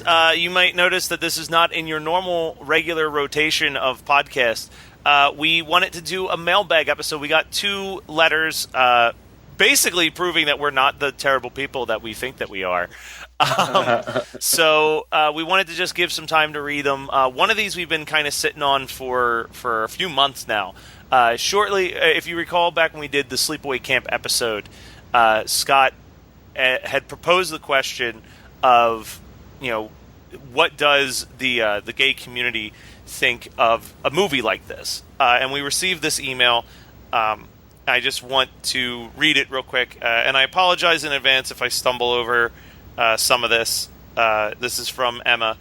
listeners, you might notice that this is not in your normal, regular rotation of podcasts. We wanted to do a mailbag episode. We got 2 letters, basically proving that we're not the terrible people that we think that we are. So we wanted to just give some time to read them. One of these we've been kind of sitting on for a few months now. Shortly, if you recall back when we did the Sleepaway Camp episode, Scott had proposed the question of, what does the gay community think of a movie like this? And we received this email. I just want to read it real quick, and I apologize in advance if I stumble over some of this. This is from Emma.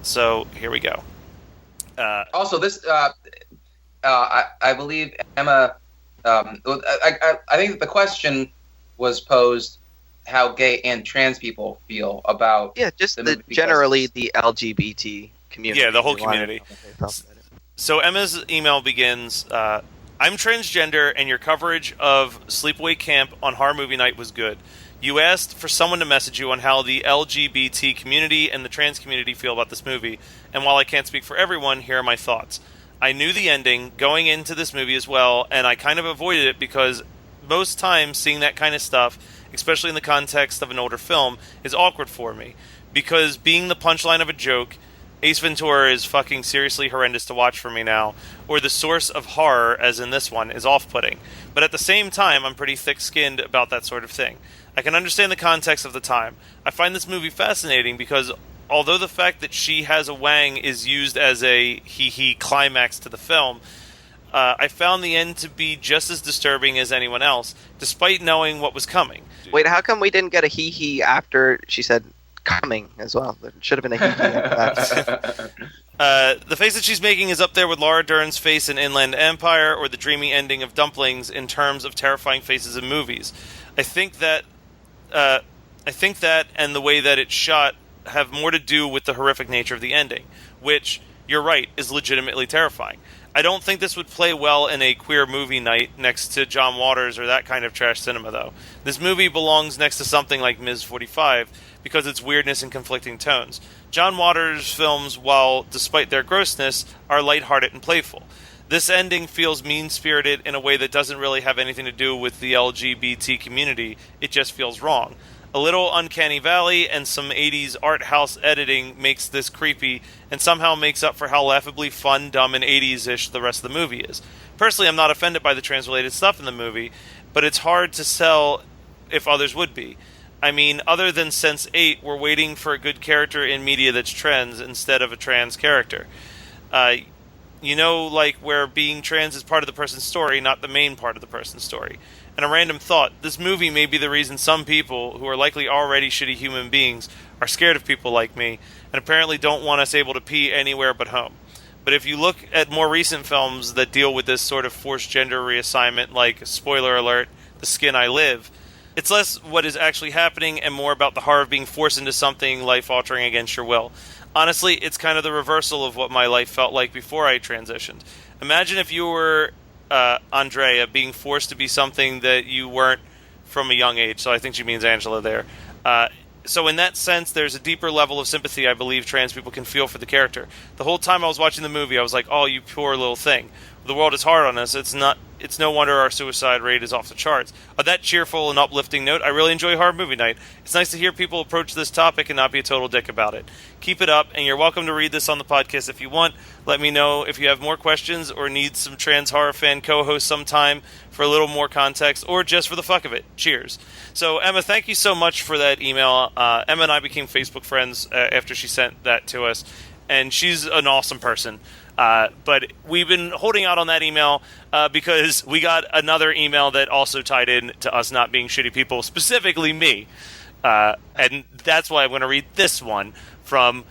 So here we go. Also, this I believe Emma. I think the question was posed how gay and trans people feel about just generally the LGBT community. Yeah, the whole community. So Emma's email begins, I'm transgender and your coverage of Sleepaway Camp on Horror Movie Night was good. You asked for someone to message you on how the LGBT community and the trans community feel about this movie, and while I can't speak for everyone, here are my thoughts. I knew the ending going into this movie as well, and I kind of avoided it because most times seeing that kind of stuff, especially in the context of an older film, is awkward for me. Because being the punchline of a joke, Ace Ventura is fucking seriously horrendous to watch for me now, or the source of horror, as in this one, is off-putting. But at the same time, I'm pretty thick-skinned about that sort of thing. I can understand the context of the time. I find this movie fascinating because although the fact that she has a wang is used as a he-he climax to the film, I found the end to be just as disturbing as anyone else, despite knowing what was coming. Wait, how come we didn't get a he-he after she said coming as well? There should have been a he-he after that. The face that she's making is up there with Laura Dern's face in Inland Empire or the dreamy ending of Dumplings in terms of terrifying faces in movies. I think that and the way that it's shot have more to do with the horrific nature of the ending, which, you're right, is legitimately terrifying. I don't think this would play well in a queer movie night next to John Waters or that kind of trash cinema, though. This movie belongs next to something like Ms. 45 because of its weirdness and conflicting tones. John Waters' films, while despite their grossness, are lighthearted and playful. This ending feels mean-spirited in a way that doesn't really have anything to do with the LGBT community. It just feels wrong. A little Uncanny Valley and some 80s art house editing makes this creepy and somehow makes up for how laughably fun, dumb, and 80s-ish the rest of the movie is. Personally, I'm not offended by the trans-related stuff in the movie, but it's hard to sell if others would be. I mean, other than Sense8, we're waiting for a good character in media that's trans instead of a trans character. Like where being trans is part of the person's story, not the main part of the person's story. And a random thought, this movie may be the reason some people, who are likely already shitty human beings, are scared of people like me, and apparently don't want us able to pee anywhere but home. But if you look at more recent films that deal with this sort of forced gender reassignment, like, spoiler alert, The Skin I Live, it's less what is actually happening and more about the horror of being forced into something life-altering against your will. Honestly, it's kind of the reversal of what my life felt like before I transitioned. Imagine if you were Andrea being forced to be something that you weren't from a young age. So I think she means Angela there. So in that sense, there's a deeper level of sympathy I believe trans people can feel for the character. The whole time I was watching the movie, I was like, oh, you poor little thing. The world is hard on us. It's no wonder our suicide rate is off the charts. On that cheerful and uplifting note, I really enjoy Horror Movie Night. It's nice to hear people approach this topic and not be a total dick about it. Keep it up, and you're welcome to read this on the podcast if you want. Let me know if you have more questions or need some trans horror fan co-host sometime for a little more context, or just for the fuck of it. Cheers. So, Emma, thank you so much for that email. Emma and I became Facebook friends after she sent that to us, and she's an awesome person. But we've been holding out on that email because we got another email that also tied in to us not being shitty people, specifically me. And that's why I'm going to read this one from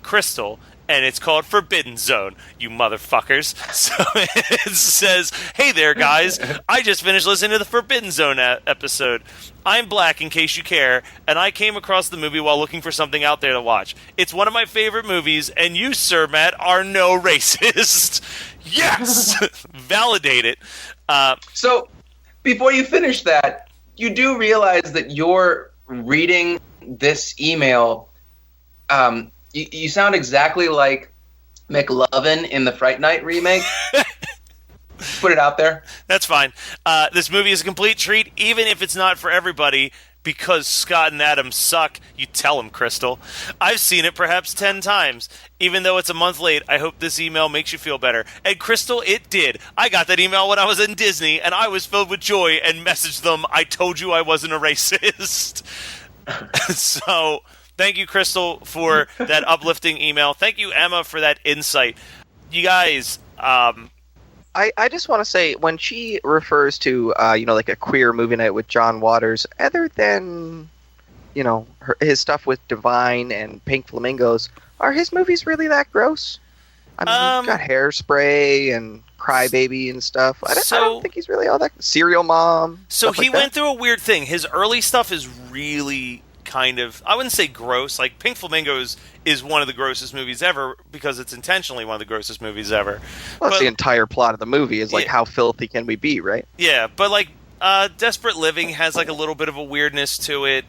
Crystal, and it's called Forbidden Zone, you motherfuckers. So it says, hey there, guys. I just finished listening to the Forbidden Zone episode. I'm black, in case you care, and I came across the movie while looking for something out there to watch. It's one of my favorite movies, and you, Sir Matt, are no racist. Yes! Validate it. So, before you finish that, you do realize that you're reading this email You sound exactly like McLovin in the Fright Night remake. Put it out there. That's fine. This movie is a complete treat, even if it's not for everybody, because Scott and Adam suck. You tell them, Crystal. I've seen it perhaps 10 times. Even though it's a month late, I hope this email makes you feel better. And Crystal, it did. I got that email when I was in Disney, and I was filled with joy and messaged them, I told you I wasn't a racist. So, thank you, Crystal, for that uplifting email. Thank you, Emma, for that insight. You guys, I just want to say, when she refers to, like a queer movie night with John Waters, other than, his stuff with Divine and Pink Flamingos, are his movies really that gross? I mean, he's got Hairspray and Crybaby and stuff. I don't think he's really all that... Serial Mom. So he went through a weird thing. His early stuff is really kind of... I wouldn't say gross. Like, Pink Flamingos is one of the grossest movies ever because it's intentionally one of the grossest movies ever. Well, that's the entire plot of the movie is, like, how filthy can we be, right? Yeah, but, like, Desperate Living has, like, a little bit of a weirdness to it.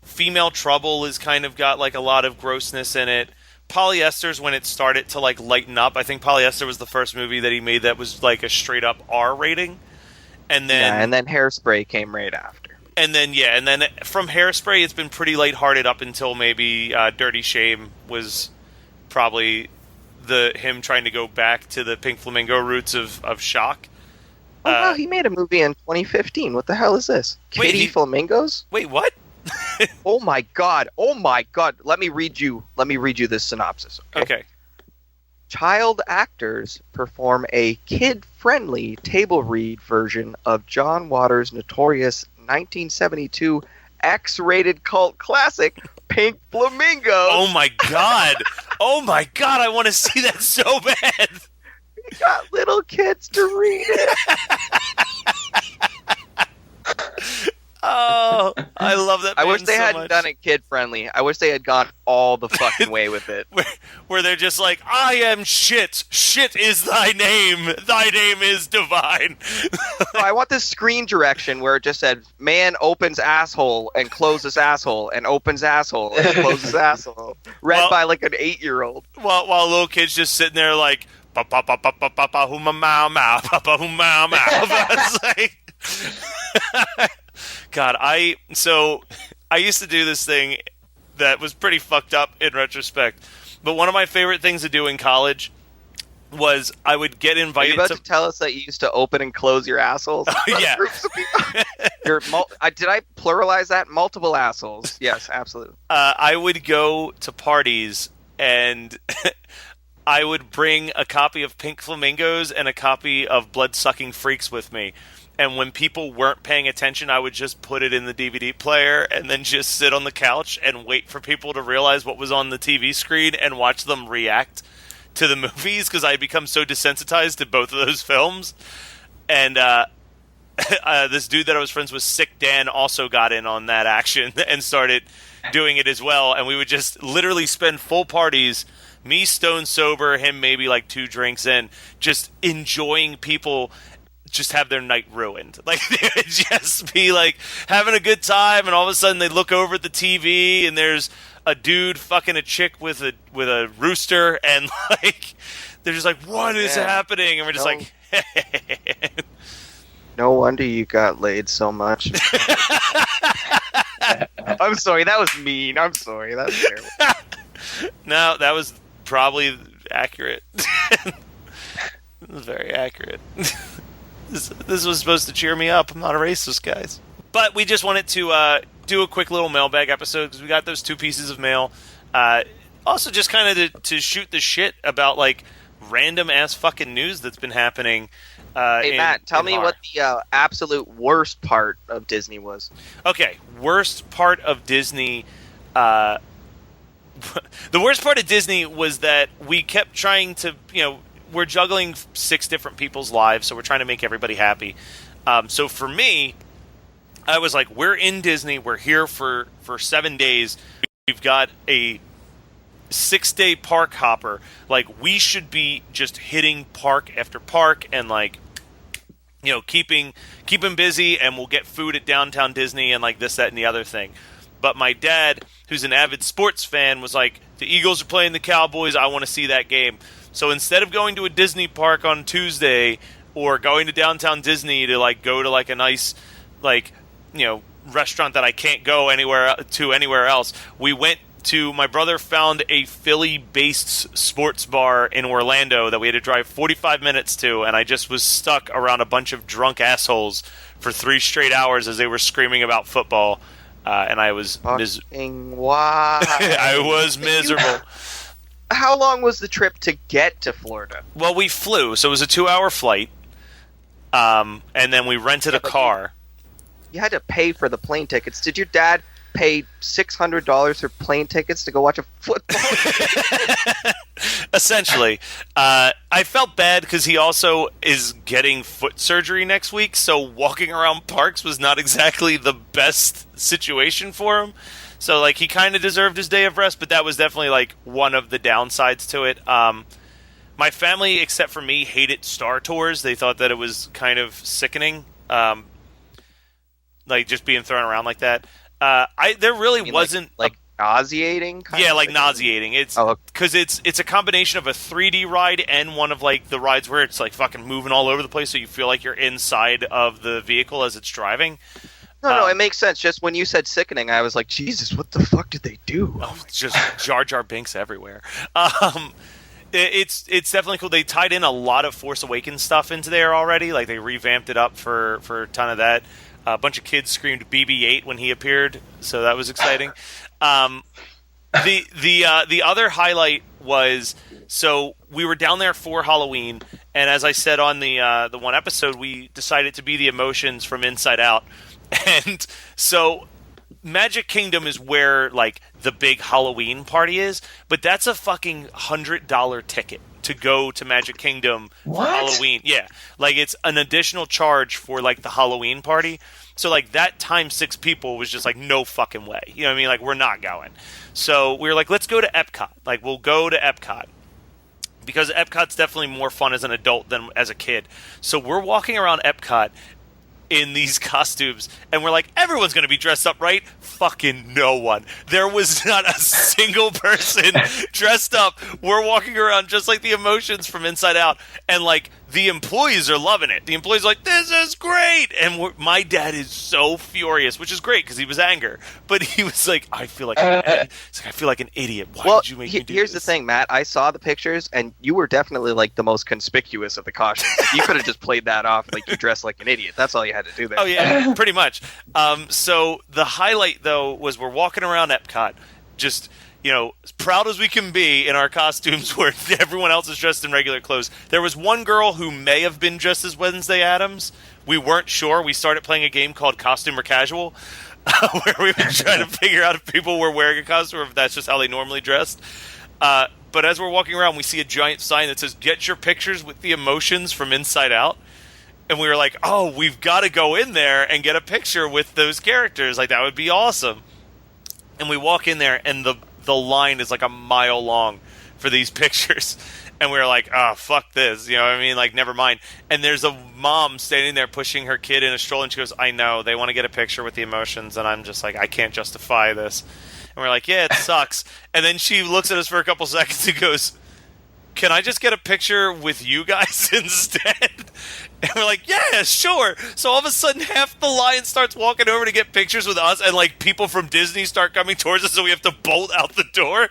Female Trouble has kind of got, like, a lot of grossness in it. Polyester's when it started to, like, lighten up. I think Polyester was the first movie that he made that was, like, a straight-up R rating. And then Hairspray came right after. And then from Hairspray, it's been pretty lighthearted up until maybe Dirty Shame was probably him trying to go back to the Pink Flamingo roots of shock. Oh, wow, he made a movie in 2015. What the hell is this? Kitty Flamingos? Wait, what? Oh my god! Let me read you this synopsis. Okay. Child actors perform a kid-friendly table read version of John Waters' notorious 1972 X-rated cult classic, Pink Flamingos. Oh my god! I want to see that so bad. We got little kids to read it. Oh, I love that. I wish they so hadn't much. done it kid-friendly. I wish they had gone all the fucking way with it. Where they're just like, I am shit. Shit is thy name. Thy name is divine. I want this screen direction where it just said, man opens asshole and closes asshole and opens asshole and closes asshole. Read by like an 8-year-old. While little kids just sitting there like, pa pa pa pa pa pa pa hoo ma ma ma pa pa hoo ma ma. It's like... God, I used to do this thing that was pretty fucked up in retrospect. But one of my favorite things to do in college was I would get invited. Are you about to tell us that you used to open and close your assholes? Yeah. Did I pluralize that? Multiple assholes. Yes, absolutely. I would go to parties and I would bring a copy of Pink Flamingos and a copy of Blood-Sucking Freaks with me. And when people weren't paying attention, I would just put it in the DVD player and then just sit on the couch and wait for people to realize what was on the TV screen and watch them react to the movies because I had become so desensitized to both of those films. And this dude that I was friends with, Sick Dan, also got in on that action and started doing it as well. And we would just literally spend full parties, me stone sober, him maybe like 2 drinks in, just enjoying people just have their night ruined. Like, they would just be like having a good time, and all of a sudden they look over at the TV and there's a dude fucking a chick with a rooster, and like they're just like, what is happening? And we're just like, no wonder you got laid so much. I'm sorry, that was mean. I'm sorry, that's terrible. No, that was probably accurate. It was very accurate. This was supposed to cheer me up. I'm not a racist, guys. But we just wanted to do a quick little mailbag episode because we got those 2 pieces of mail. Also, just kind of to shoot the shit about like random ass fucking news that's been happening. Hey, Matt, tell me what the absolute worst part of Disney was. Okay, worst part of Disney. The worst part of Disney was that we kept trying to, we're juggling 6 different people's lives, so we're trying to make everybody happy. So for me, I was like, we're in Disney. We're here for 7 days. We've got a 6-day park hopper. Like, we should be just hitting park after park and, like, keeping busy, and we'll get food at Downtown Disney and, like, this, that, and the other thing. But my dad, who's an avid sports fan, was like, the Eagles are playing the Cowboys. I want to see that game. So instead of going to a Disney park on Tuesday or going to downtown Disney to like go to like a nice restaurant that I can't go anywhere else, we went to, my brother found a Philly-based sports bar in Orlando that we had to drive 45 minutes to, and I just was stuck around a bunch of drunk assholes for 3 straight hours as they were screaming about football, and I was why? I was miserable. How long was the trip to get to Florida? Well, we flew, so it was a 2-hour flight, and then we rented a car. You had to pay for the plane tickets. Did your dad pay $600 for plane tickets to go watch a football game? Essentially. I felt bad because he also is getting foot surgery next week, so walking around parks was not exactly the best situation for him. So, like, he kind of deserved his day of rest, but that was definitely, like, one of the downsides to it. My family, except for me, hated Star Tours. They thought that it was kind of sickening, like, just being thrown around like that. There really wasn't like nauseating. Nauseating. It's because it's a combination of a 3D ride and one of like the rides where it's like fucking moving all over the place, so you feel like you're inside of the vehicle as it's driving. No, it makes sense. Just when you said sickening, I was like, Jesus, what the fuck did they do? Oh, it's just Jar Jar Binks everywhere. It's definitely cool. They tied in a lot of Force Awakens stuff into there already. Like they revamped it up for a ton of that. A bunch of kids screamed BB-8 when he appeared, so that was exciting. The other highlight was, so we were down there for Halloween, and as I said on the one episode, we decided to be the emotions from Inside Out, and so Magic Kingdom is where like the big Halloween party is, but that's a fucking $100 ticket to go to Magic Kingdom for Halloween. Yeah, like it's an additional charge for like the Halloween party. So like that times 6 people was just like no fucking way. You know what I mean? Like we're not going. So we were like, let's go to Epcot. Like we'll go to Epcot. Because Epcot's definitely more fun as an adult than as a kid. So we're walking around Epcot in these costumes, and we're like, everyone's going to be dressed up, right? Fucking no one. There was not a single person dressed up. We're walking around just like the emotions from Inside Out, and like the employees are loving it. The employees are like, this is great! And my dad is so furious, which is great because he was angry. But he was like, I feel like an idiot. Why did you make me do here's this? The thing, Matt. I saw the pictures, and you were definitely like the most conspicuous of the costumes. Like, you could have just played that off like you dressed like an idiot. That's all you had to do there. Oh yeah, pretty much. So the highlight though was we're walking around Epcot, just as proud as we can be in our costumes where everyone else is dressed in regular clothes. There was one girl who may have been dressed as Wednesday Addams. We weren't sure. We started playing a game called Costume or Casual, where we would try to figure out if people were wearing a costume or if that's just how they normally dressed. But as we're walking around, we see a giant sign that says, "Get your pictures with the emotions from Inside Out." And we were like, oh, we've got to go in there and get a picture with those characters. Like, that would be awesome. And we walk in there, and the line is like a mile long for these pictures. And we were like, oh, fuck this. You know what I mean? Like, never mind. And there's a mom standing there pushing her kid in a stroller, and she goes, I know, they want to get a picture with the emotions. And I'm just like, I can't justify this. And we're like, yeah, it sucks. And then she looks at us for a couple seconds and goes, can I just get a picture with you guys instead? And we're like, yeah, sure. So all of a sudden, half the line starts walking over to get pictures with us, and like people from Disney start coming towards us, so we have to bolt out the door.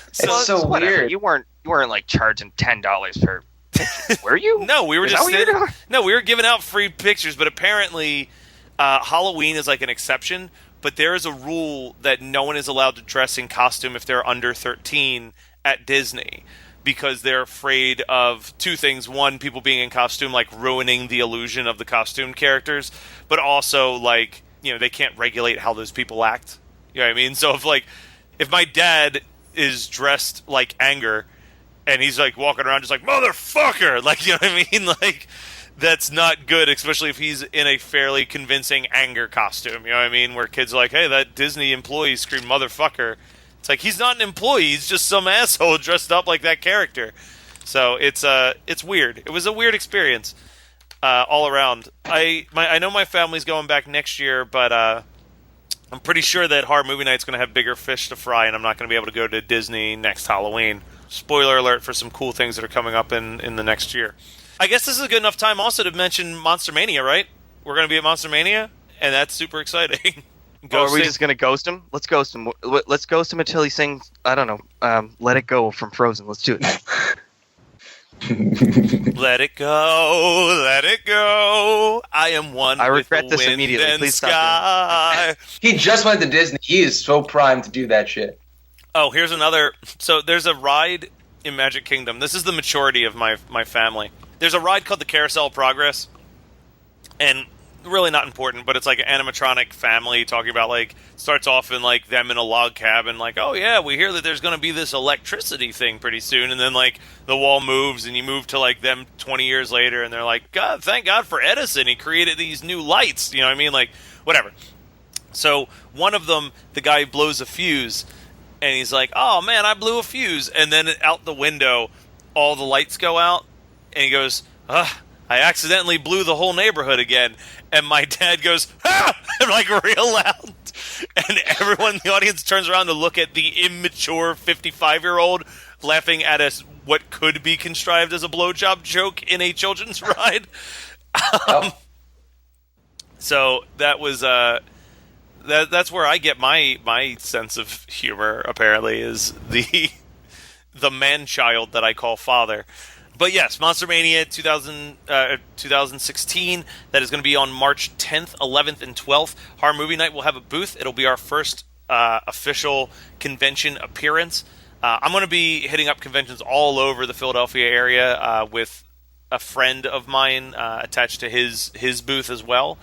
It's so weird. You weren't like charging $10 for pictures, were you? No, we were we were giving out free pictures, but apparently Halloween is like an exception. But there is a rule that no one is allowed to dress in costume if they're under 13 at Disney, because they're afraid of 2 things. One, people being in costume, like ruining the illusion of the costumed characters, but also like, they can't regulate how those people act. You know what I mean? So if my dad is dressed like Anger and he's like walking around just like, motherfucker, like, you know what I mean? Like, that's not good, especially if he's in a fairly convincing Anger costume. You know what I mean? Where kids are like, hey, that Disney employee screamed motherfucker. It's like, he's not an employee, he's just some asshole dressed up like that character. So it's weird. It was a weird experience all around. I know my family's going back next year, but I'm pretty sure that Horror Movie Night's going to have bigger fish to fry, and I'm not going to be able to go to Disney next Halloween. Spoiler alert for some cool things that are coming up in the next year. I guess this is a good enough time also to mention Monster Mania, right? We're going to be at Monster Mania, and that's super exciting. Are we just going to ghost him? Let's ghost him. Let's ghost him until he sings, I don't know, Let It Go from Frozen. Let's do it. Let it go, let it go. I am one. I regret with the this wind immediately. and Please sky. He just went to Disney. He is so primed to do that shit. Oh, here's another. So there's a ride in Magic Kingdom. This is the maturity of my family. There's a ride called the Carousel of Progress, and really not important, but it's like an animatronic family talking about, like, starts off in like them in a log cabin, like, oh yeah, we hear that there's going to be this electricity thing pretty soon, and then like the wall moves and you move to like them 20 years later and they're like, God, thank God for Edison, he created these new lights, you know what I mean, like whatever. So one of them, the guy blows a fuse and he's like, oh man, I blew a fuse, and then out the window all the lights go out and he goes, ugh, I accidentally blew the whole neighborhood again. And my dad goes, ah! And like real loud. And everyone in the audience turns around to look at the immature 55-year-old laughing at us what could be contrived as a blowjob joke in a children's ride. So that was that's where I get my sense of humor, apparently, is the man-child that I call father. But yes, Monster Mania 2016, that is going to be on March 10th, 11th, and 12th. Horror Movie Night will have a booth. It'll be our first official convention appearance. I'm going to be hitting up conventions all over the Philadelphia area with a friend of mine attached to his booth as well.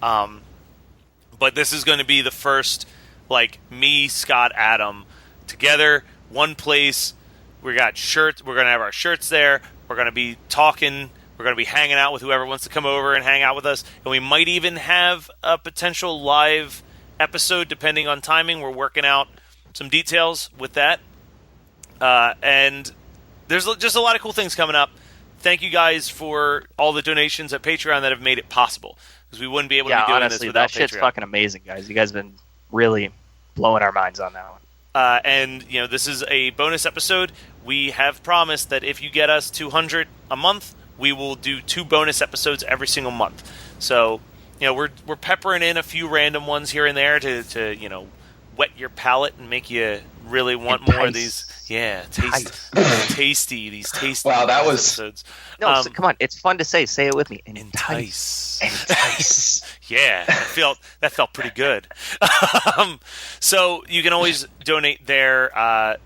But this is going to be the first, like, me, Scott, Adam, together, one place. We got shirts. We're going to have our shirts there. We're going to be talking. We're going to be hanging out with whoever wants to come over and hang out with us. And we might even have a potential live episode, depending on timing. We're working out some details with that. And there's just a lot of cool things coming up. Thank you guys for all the donations at Patreon that have made it possible. Because we wouldn't be able to be doing honestly, this without that shit's Patreon. fucking amazing, guys. You guys have been really blowing our minds on that one. And, you know, this is a bonus episode. We have promised that if you get us 200 a month, we will do 2 bonus episodes every single month. So, you know, we're peppering in a few random ones here and there to you know, whet your palate and make you really want more of these. Yeah, tasty. These tasty. Wow, that was episodes. No, so come on, it's fun to say. Say it with me. Entice. Entice. Yeah, that felt pretty good. So you can always donate there. I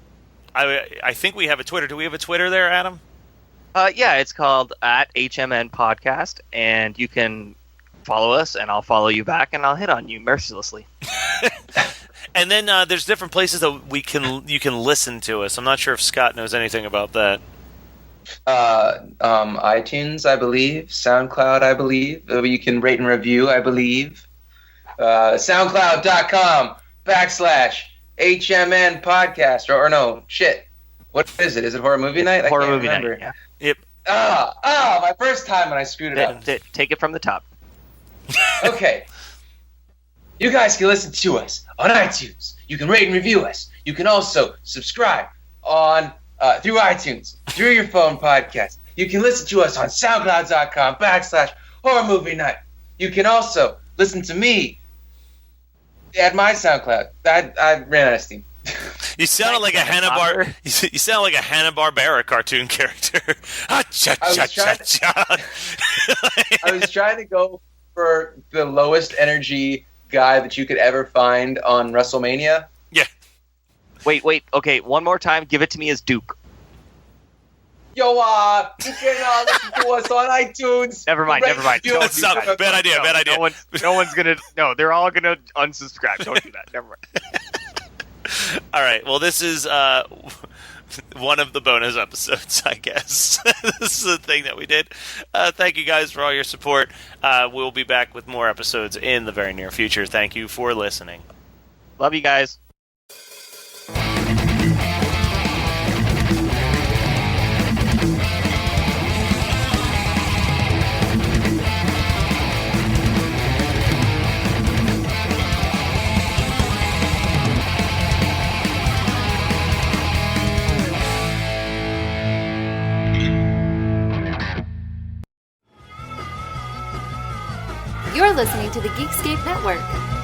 think we have a Twitter. Do we have a Twitter there, Adam? Yeah, it's called @HMN Podcast, and you can follow us, and I'll follow you back, and I'll hit on you mercilessly. And then there's different places that you can listen to us. I'm not sure if Scott knows anything about that. iTunes, I believe. SoundCloud, I believe. You can rate and review, I believe. SoundCloud.com/HMN Podcast. Or no, shit. What is it? Is it Horror Movie Night? Horror I can't Movie remember. Night, Yep. My first time when I screwed it up. Take it from the top. Okay. You guys can listen to us on iTunes. You can rate and review us. You can also subscribe on through iTunes, through your phone podcast. You can listen to us on SoundCloud.com/Horror Movie Night. You can also listen to me at my SoundCloud. I ran out of steam. You sounded like a You sound like a Hanna-Barbera cartoon character. I was trying to go for the lowest energy guy that you could ever find on WrestleMania. Yeah. Wait. Okay, one more time. Give it to me as Duke. Yo, you can listen to us on iTunes. Never mind. Don't do that. Bad idea. No one's gonna. No, they're all gonna unsubscribe. Don't do that. Never mind. All right. Well, this is one of the bonus episodes, I guess. This is the thing that we did. Thank you guys for all your support. We'll be back with more episodes in the very near future. Thank you for listening. Love you guys. You're listening to the Geekscape Network.